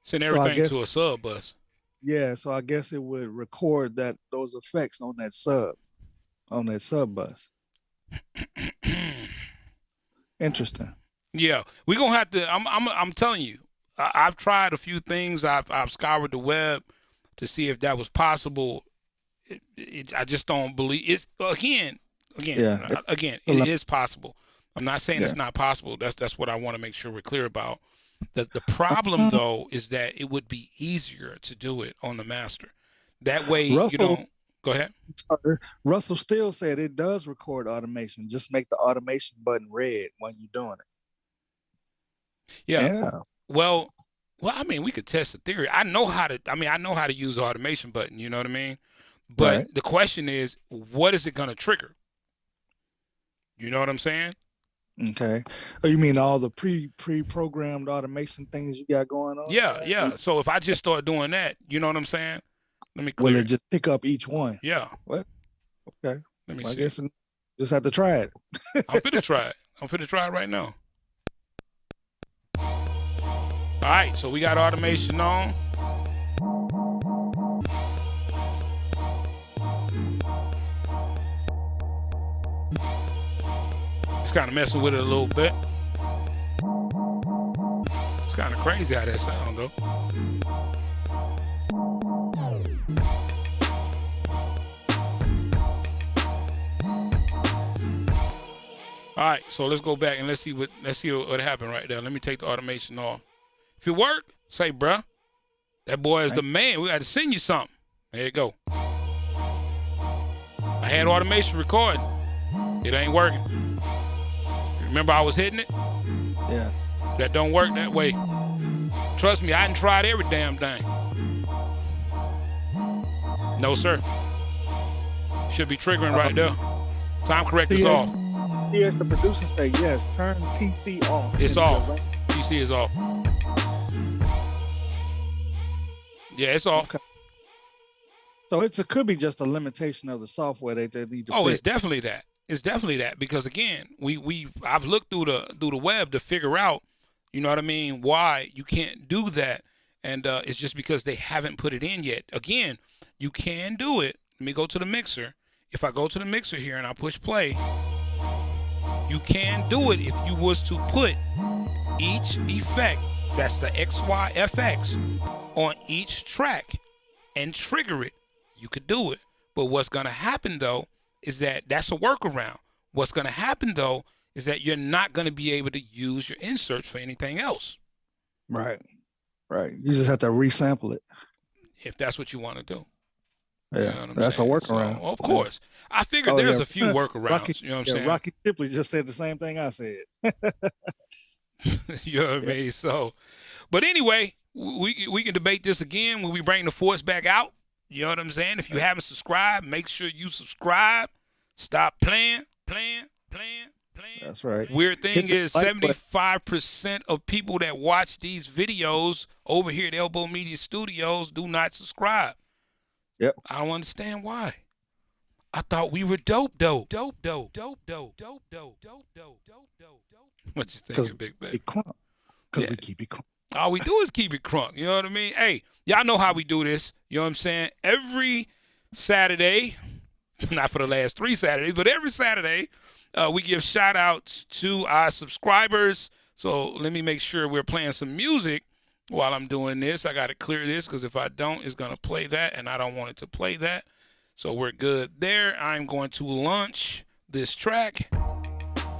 Send everything to a sub bus. Yeah, so I guess it would record those effects on that sub bus. Interesting. Yeah, we're gonna have to. I'm telling you, I've tried a few things. I've scoured the web to see if that was possible. I just don't believe it's again. It is possible. I'm not saying it's not possible. That's what I want to make sure we're clear about. The problem though is that it would be easier to do it on the master. That way you don't. Go ahead. Russell still said it does record automation. Just make the automation button red when you're doing it. Yeah. Well, I mean, we could test the theory. I know how to use the automation button. You know what I mean? But the question is, what is it going to trigger? You know what I'm saying? Okay. Oh, you mean all the pre-programmed automation things you got going on? Yeah. So if I just start doing that, you know what I'm saying? Let me clear. Will it just pick up each one? Yeah. What? Okay. Let me see. I guess just have to try it. I'm finna try it. I'm finna try it right now. All right, so we got automation on. Just kind of messing with it a little bit. It's kind of crazy how that sound though. All right, so let's go back and let's see what happened right there. Let me take the automation off. If it work, say, bruh, that boy is the man. We got to send you something. There you go. I had automation recording. It ain't working. Remember I was hitting it? Yeah. That don't work that way. Trust me, I done tried every damn thing. No, sir. Should be triggering right there. Time correct is off. Yes, the producer say yes. Turn TC off. It's off. TC is off. Yeah, it's off. Okay. So it could be just a limitation of the software they need to fix. It's definitely that. It's definitely that because again, I've looked through the web to figure out, you know what I mean, why you can't do that, and it's just because they haven't put it in yet. Again, you can do it. Let me go to the mixer. If I go to the mixer here and I push play. You can do it if you was to put each effect, that's the XYFX, on each track and trigger it. You could do it. But what's going to happen, though, is that's a workaround. What's going to happen, though, is that you're not going to be able to use your inserts for anything else. Right. You just have to resample it. If that's what you want to do. Yeah, you know that's saying? A workaround. So, of course. I figured there's a few workarounds. You know what I'm saying? Rocky Shipley just said the same thing I said. You know what I mean? So, but anyway, we can debate this again when we bring the force back out. You know what I'm saying? If you haven't subscribed, make sure you subscribe. Stop playing. That's right. Weird thing is 75% of people that watch these videos over here at Elbow Media Studios do not subscribe. Yep. I don't understand why. I thought we were dope. What you thinking, Big Baby? Because we keep it crunk. All we do is keep it crunk. You know what I mean? Hey, y'all know how we do this. You know what I'm saying? Every Saturday, not for the last 3 Saturdays, but every Saturday, we give shout outs to our subscribers. So let me make sure we're playing some music while I'm doing this. I got to clear this because if I don't, it's going to play that, and I don't want it to play that. So we're good there. I'm going to launch this track,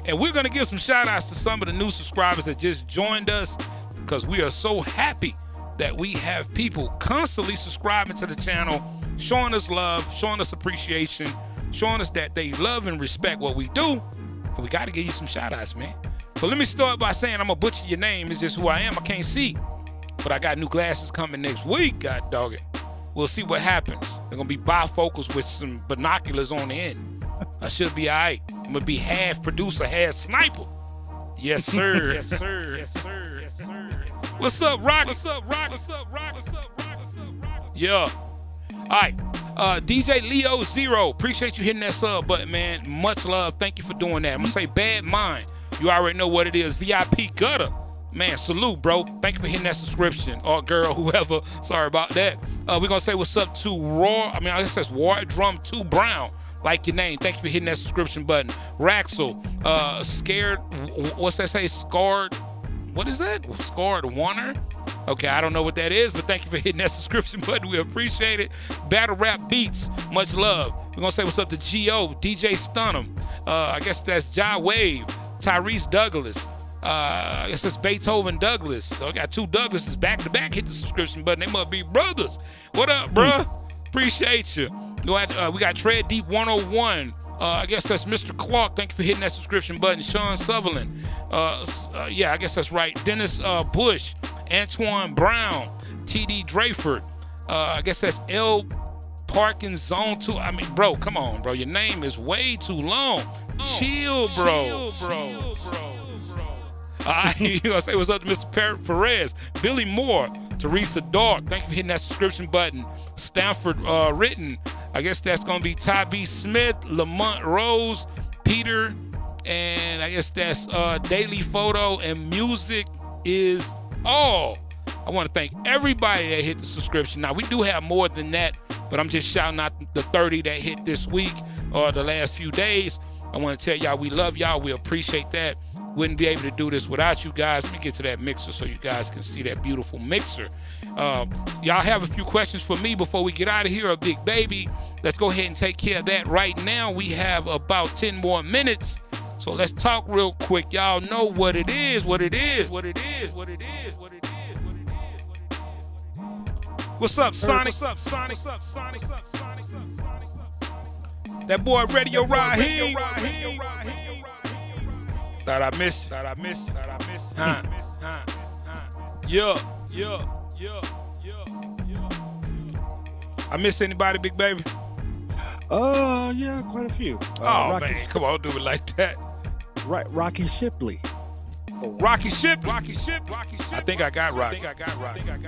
and we're going to give some shout outs to some of the new subscribers that just joined us because we are so happy that we have people constantly subscribing to the channel, showing us love, showing us appreciation, showing us that they love and respect what we do. And we got to give you some shout outs, man. So let me start by saying I'm going to butcher your name. It's just who I am. I can't see. But I got new glasses coming next week, god dog it. We'll see what happens. They're going to be bifocals with some binoculars on the end. I should be all right. I'm going to be half producer, half sniper. Yes, sir. Yes, sir. Yes, sir. Yes, sir. What's up, Rock? What's up, Rock? What's up, Rock? What's up, Rock? What's up, Rock? Yeah. All right. DJ Leo Zero. Appreciate you hitting that sub button, man. Much love. Thank you for doing that. I'm going to say Bad Mind. You already know what it is. VIP Gutter. Man, salute, bro. Thank you for hitting that subscription. Or girl, whoever. Sorry about that. We're going to say what's up to I guess that's War Drum 2 Brown. Like your name. Thank you for hitting that subscription button. Raxel. Scared. What's that say? Scarred. What is that? Scarred Warner. Okay, I don't know what that is, but thank you for hitting that subscription button. We appreciate it. Battle Rap Beats, much love. We're going to say what's up to G.O., DJ Stunham. I guess that's Jai Wave, Tyrese Douglas. I guess that's Beethoven Douglas. So I got two Douglases back to back. Hit the subscription button. They must be brothers. What up, bruh? Appreciate you. We got Tread Deep 101. I guess that's Mr. Clark. Thank you for hitting that subscription button. Sean Sutherland. Yeah, I guess that's right. Dennis Bush. Antoine Brown, T.D. Drayford, I guess that's L. Parkins Zone 2. I mean, bro, come on, bro. Your name is way too long. Chill, bro. You gonna say what's up to Mr. Perez, Billy Moore, Teresa Dark. Thank you for hitting that subscription button. Stanford Written. I guess that's gonna be Ty B. Smith, Lamont Rose, Peter, and I guess that's Daily Photo and Music is all. I want to thank everybody that hit the subscription. Now, we do have more than that, but I'm just shouting out the 30 that hit this week or the last few days. I want to tell y'all we love y'all. We appreciate that. Wouldn't be able to do this without you guys. Let me get to that mixer so you guys can see that beautiful mixer. Y'all have a few questions for me before we get out of here, a big baby. Let's go ahead and take care of that right now. We have about 10 more minutes. So let's talk real quick. Y'all know what it is. What's up, Sonic? That boy Radio Raheem. Thought I missed you. Yeah. I missed anybody, big baby? Yeah, quite a few. Man, come on, do it like that. Right, Rocky Shipley. Rocky Shipley. I think I got Rocky.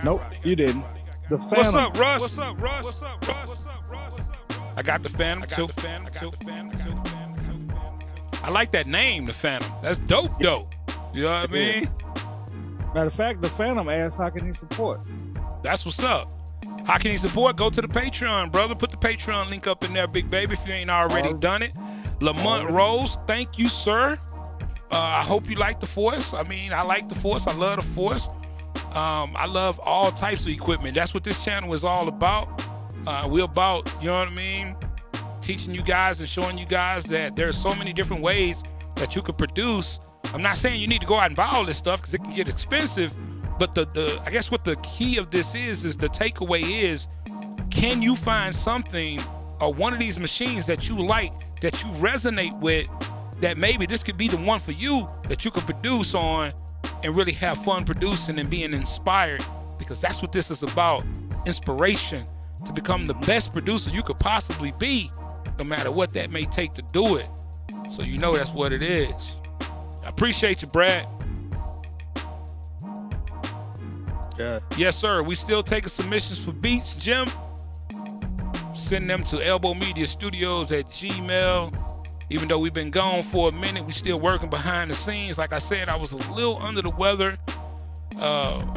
Nope, you didn't. The Phantom. What's up, Russ? I got the Phantom too. I like that name, the Phantom. That's dope. You know what I mean? Matter of fact, the Phantom asked, how can he support? That's what's up. How can he support? Go to the Patreon, brother. Put the Patreon link up in there, big baby, if you ain't already done it. Lamont Rose, thank you, sir. I hope you like the Force. I mean, I like the Force. I love the Force. I love all types of equipment. That's what this channel is all about. We're about, you know what I mean, teaching you guys and showing you guys that there's so many different ways that you could produce. I'm not saying you need to go out and buy all this stuff because it can get expensive, but I guess what the key of this is the takeaway is, can you find something or one of these machines that you like, that you resonate with, that maybe this could be the one for you that you could produce on and really have fun producing and being inspired, because that's what this is about, inspiration to become the best producer you could possibly be, no matter what that may take to do it. So you know that's what it is. I appreciate you, Brad. Yeah. Yes, sir. We still taking submissions for beats, Jim. Send them to elbowmediastudios@gmail. Even though we've been gone for a minute, we still working behind the scenes. Like I said, I was a little under the weather.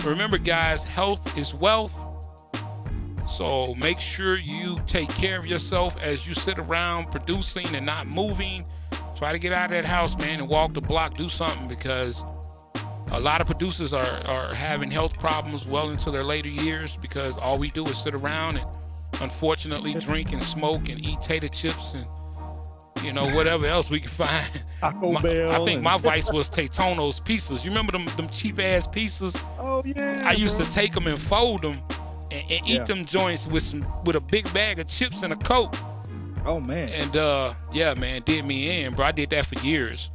Remember, guys, health is wealth. So make sure you take care of yourself as you sit around producing and not moving. Try to get out of that house, man, and walk the block, do something, because a lot of producers are having health problems well into their later years because all we do is sit around and unfortunately drink and smoke and eat tater chips and, you know, whatever else we can find. I think my vice was Taytono's pizzas. You remember them cheap ass pizzas? Oh yeah. I used to take them and fold them and eat them joints with a big bag of chips and a Coke. Oh man. And yeah, man, did me in, bro. I did that for years.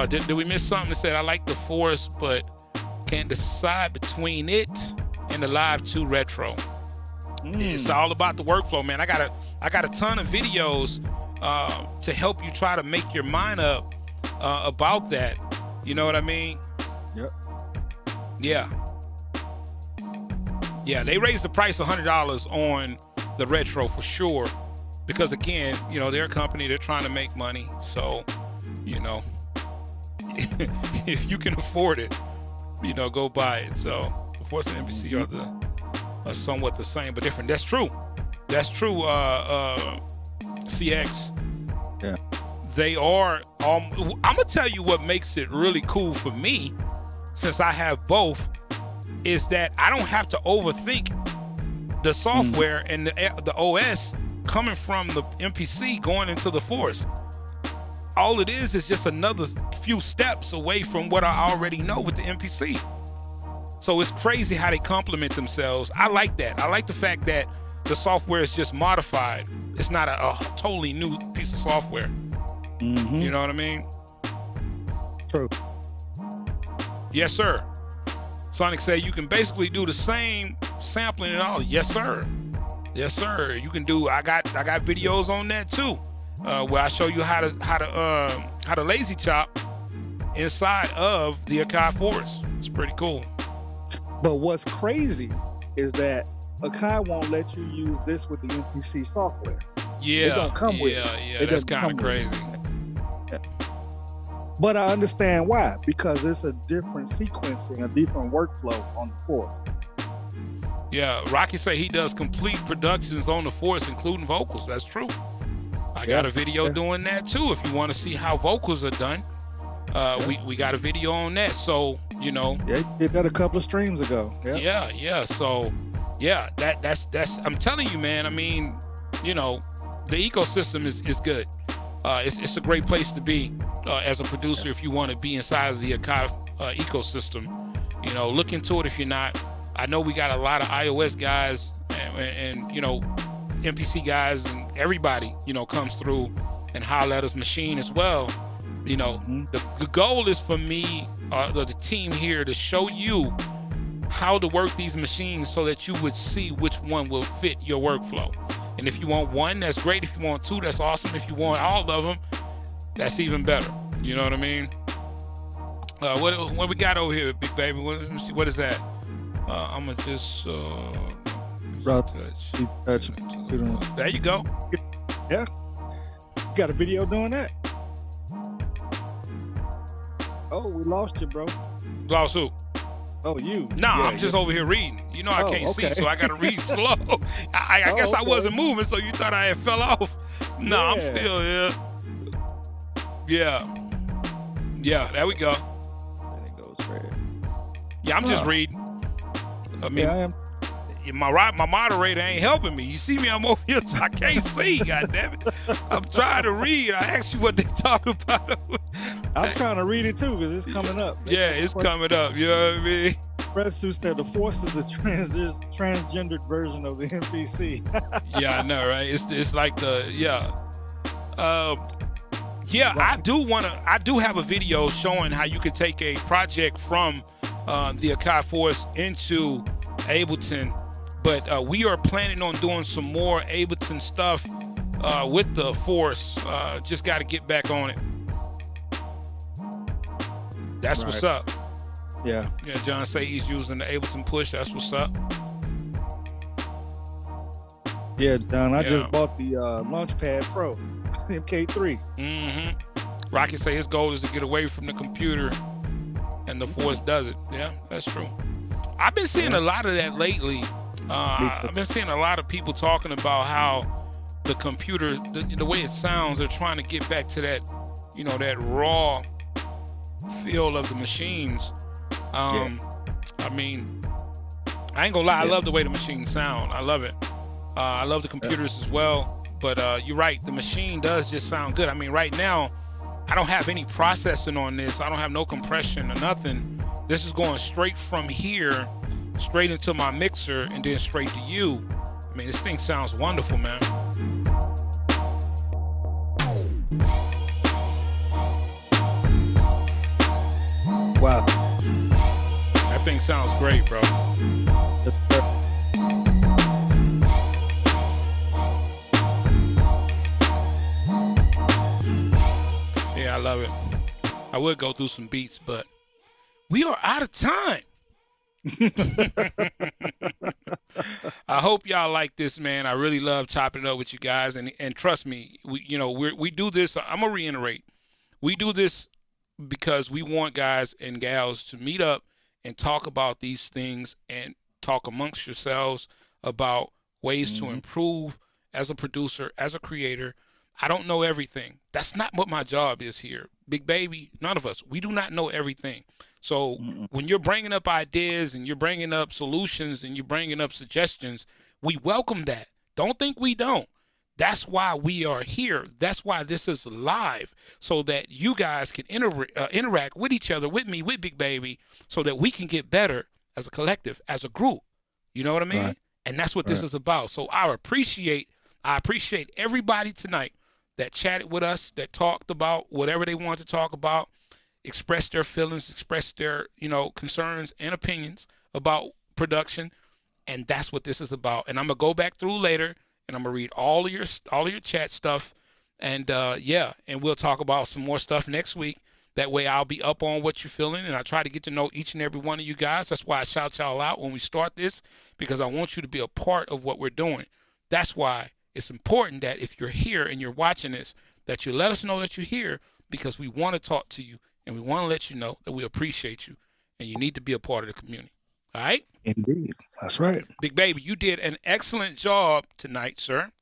Did we miss something that said I like the Force but can't decide between it and the Live 2 Retro? It's all about the workflow, man. I got a ton of videos to help you try to make your mind up about that. You know what I mean? Yep. Yeah. Yeah, they raised the price $100 on the Retro for sure. Because again, you know, they're a company, they're trying to make money. So, you know, if you can afford it, you know, go buy it. So, of course, the NBC are somewhat the same, but different. That's true. That's true. CX. Yeah. They are. I'm gonna tell you what makes it really cool for me, since I have both. is that I don't have to overthink the software and the OS coming from the MPC going into the Force. All it is just another few steps away from what I already know with the MPC. So it's crazy how they complement themselves. I like that. I like the fact that the software is just modified. It's not a totally new piece of software. You know what I mean? True. Yes, sir. Sonic said you can basically do the same sampling and all. Yes, sir. Yes, sir. You can do. I got videos on that too, where I show you how to lazy chop inside of the Akai Force. It's pretty cool. But what's crazy is that Akai won't let you use this with the MPC software. Yeah, it don't come with it. Yeah, that's kind of crazy. But I understand why, because it's a different sequencing, a different workflow on the Force. Yeah, Rocky say he does complete productions on the Force, including vocals. That's true. I got a video doing that too. If you want to see how vocals are done, we got a video on that. So you know, yeah, you did that a couple of streams ago. Yeah. So yeah, that's. I'm telling you, man. I mean, you know, the ecosystem is good. It's a great place to be as a producer if you want to be inside of the Akai ecosystem. You know, look into it if you're not. I know we got a lot of iOS guys and you know, MPC guys and everybody, you know, comes through and holler at us machine as well. You know, the goal is for me, the team here, to show you how to work these machines so that you would see which one will fit your workflow. And if you want one, that's great. If you want two, that's awesome. If you want all of them, that's even better. You know what I mean? What we got over here, big baby? Let me see. What is that? I'm gonna just touch. There you go. Yeah. You got a video doing that? Oh, we lost you, bro. Lost who? Oh, you. Nah, I'm just over here reading. You know, I can't see, so I gotta read slow. I guess I wasn't moving, so you thought I had fell off. No, I'm still here. Yeah, there we go. There it goes, Fred. Yeah, I'm just reading. I mean, I am. My moderator ain't helping me. You see me, I'm over here, so I can't see. God damn it! I'm trying to read. I asked you what they talking about. I'm trying to read it too because it's coming up. Yeah, it's coming up. You know what I mean? Suit said the Force is the transgendered version of the MPC. Yeah, I know, right? It's like I do have a video showing how you could take a project from the Akai Force into Ableton, but we are planning on doing some more Ableton stuff with the Force. Just got to get back on it. That's what's up. Yeah, John say he's using the Ableton push. That's what's up. Yeah, John, I just bought the Launchpad Pro MK3. Rocky say his goal is to get away from the computer, and the Force does it. Yeah, that's true. I've been seeing a lot of that lately. I've been seeing a lot of people talking about how the computer, the way it sounds, they're trying to get back to that, you know, that raw feel of the machines. I mean, I ain't gonna lie, I love the way the machines sound. I love it. I love the computers as well. But you're right, the machine does just sound good. I mean, right now, I don't have any processing on this. I don't have no compression or nothing. This is going straight from here, straight into my mixer, and then straight to you. I mean, this thing sounds wonderful, man. Wow. That thing sounds great, bro. Yeah, I love it. I would go through some beats, but we are out of time. I hope y'all like this, man. I really love chopping it up with you guys, and trust me, we do this. I'm gonna reiterate, we do this because we want guys and gals to meet up and talk about these things and talk amongst yourselves about ways to improve as a producer, as a creator. I don't know everything. That's not what my job is here. Big baby, none of us. We do not know everything. So when you're bringing up ideas and you're bringing up solutions and you're bringing up suggestions, we welcome that. Don't think we don't. That's why we are here. That's why this is live, so that you guys can interact with each other, with me, with Big Baby, so that we can get better as a collective, as a group. You know what I mean? Right. And that's what this is about. So I appreciate everybody tonight that chatted with us, that talked about whatever they wanted to talk about, expressed their feelings, expressed their, concerns and opinions about production. And that's what this is about. And I'm going to go back through later, and I'm going to read all of your chat stuff. And, and we'll talk about some more stuff next week. That way I'll be up on what you're feeling, and I try to get to know each and every one of you guys. That's why I shout y'all out when we start this, because I want you to be a part of what we're doing. That's why it's important that if you're here and you're watching this, that you let us know that you're here, because we want to talk to you, and we want to let you know that we appreciate you, and you need to be a part of the community. All right? Indeed. That's right. Big Baby, you did an excellent job tonight, sir.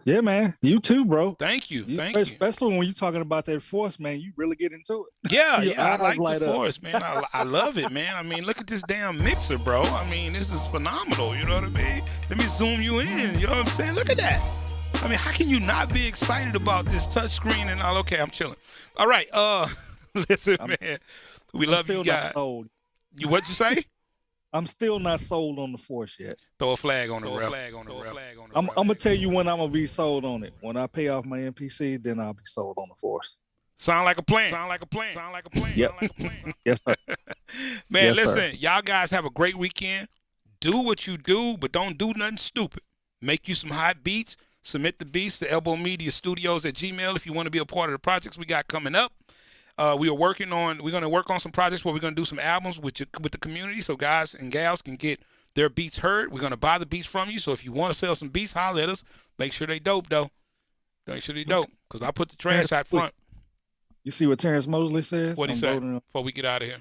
Yeah, man. You too, bro. Thank you. Thank you. Especially when you're talking about that force, man. You really get into it. Yeah, I like the force, man. I love it, man. I mean, look at this damn mixer, bro. I mean, this is phenomenal. You know what I mean? Let me zoom you in. You know what I'm saying? Look at that. I mean, how can you not be excited about this touch screen and all? Okay, I'm chilling. All right. Listen, man. We love you guys. You what you say? I'm still not sold on the force yet. Throw a flag on the ref. I'm gonna tell you when I'm gonna be sold on it. When I pay off my NPC, then I'll be sold on the force. Sound like a plan. Yep. Yes, sir. Man, yes, listen, sir. Y'all guys have a great weekend. Do what you do, but don't do nothing stupid. Make you some hot beats. Submit the beats to elbowmediastudios@gmail.com if you want to be a part of the projects we got coming up. We're going to work on some projects where we're going to do some albums with the community, so guys and gals can get their beats heard. We're going to buy the beats from you, so if you want to sell some beats, holler at us. Make sure they dope, though. Make sure they dope, because I put the trash out front. You see what Terrence Mosley says? What he said before we get out of here?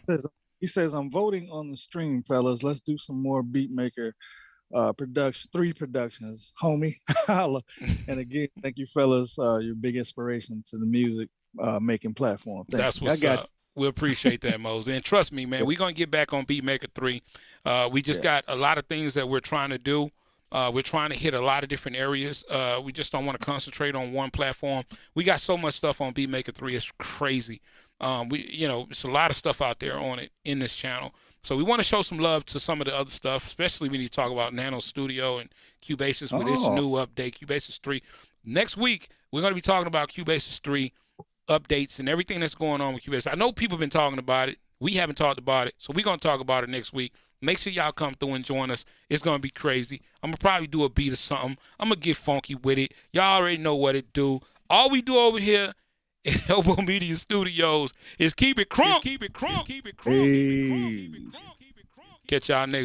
He says, I'm voting on the stream, fellas. Let's do some more Beatmaker production, 3 productions, homie. And again, thank you, fellas. Your big inspiration to the music making platform. That's what's up. We appreciate that, Moses. And trust me, man, we're going to get back on Beatmaker 3. We just got a lot of things that we're trying to do. We're trying to hit a lot of different areas. We just don't want to concentrate on one platform. We got so much stuff on Beatmaker 3. It's crazy. It's a lot of stuff out there on it in this channel. So we want to show some love to some of the other stuff, especially when you talk about Nano Studio and Cubasis with its new update, Cubasis 3. Next week, we're going to be talking about Cubasis 3 updates and everything that's going on with Cubasis. I know people have been talking about it. We haven't talked about it, so we're going to talk about it next week. Make sure y'all come through and join us. It's going to be crazy. I'm going to probably do a beat or something. I'm going to get funky with it. Y'all already know what it do. All we do over here at Elbow Media Studios is keep it crunk. Keep it crunk. Hey. Catch y'all next